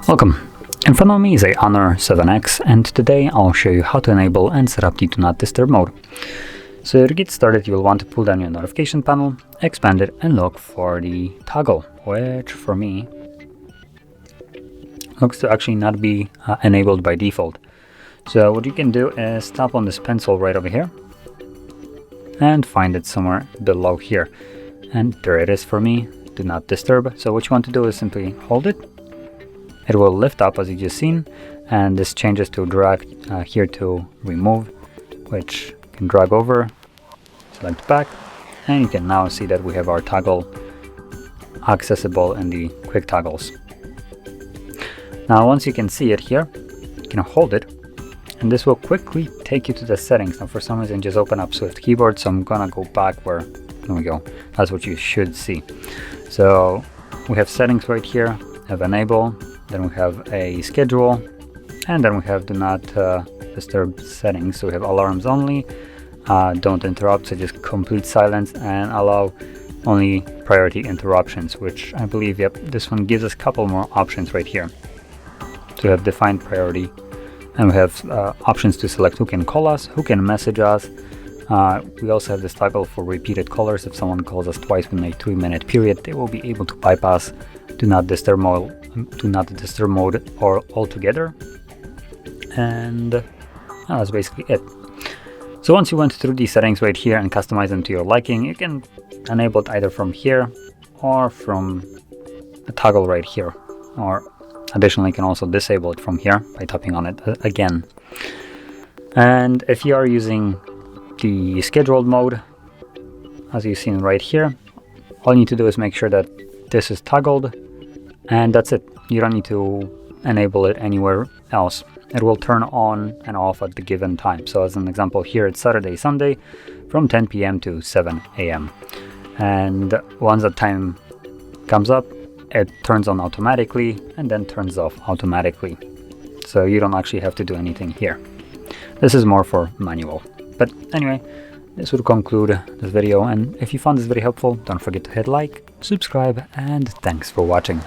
Welcome! In front of me is a Honor 7X, and today I'll show you how to enable and set up the Do Not Disturb mode. So to get started, you will want to pull down your notification panel, expand it, and look for the toggle, which for me looks to actually not be enabled by default. So what you can do is tap on this pencil right over here and find it somewhere below here. And there it is for me, Do Not Disturb. So what you want to do is simply hold it. It will lift up as you just seen, and this changes to drag here to remove, which you can drag over, select back, and you can now see that we have our toggle accessible in the quick toggles. Now once you can see it here, you can hold it, and this will quickly take you to the settings. Now for some reason just open up Swift keyboard, so I'm gonna go back where, there we go, that's what you should see. So we have settings right here, have enable, then we have a schedule, and then we have Do Not Disturb settings. So we have alarms only, don't interrupt, so just complete silence, and allow only priority interruptions, which I believe, yep, this one gives us a couple more options right here. So we have defined priority, and we have options to select who can call us, who can message us. We also have this toggle for repeated callers. If someone calls us twice within a 3-minute period, they will be able to bypass Do Not Disturb mode or altogether. And that's basically it. So once you went through these settings right here and customize them to your liking, you can enable it either from here or from the toggle right here, or additionally you can also disable it from here by tapping on it again. And if you are using the scheduled mode, as you've seen right here, all you need to do is make sure that this is toggled, and that's it. You don't need to enable it anywhere else. It will turn on and off at the given time. So as an example here, it's Saturday, Sunday from 10 p.m. to 7 a.m. And once that time comes up, it turns on automatically and then turns off automatically. So you don't actually have to do anything here. This is more for manual. But anyway, this would conclude this video, and if you found this video helpful, don't forget to hit like, subscribe, and thanks for watching.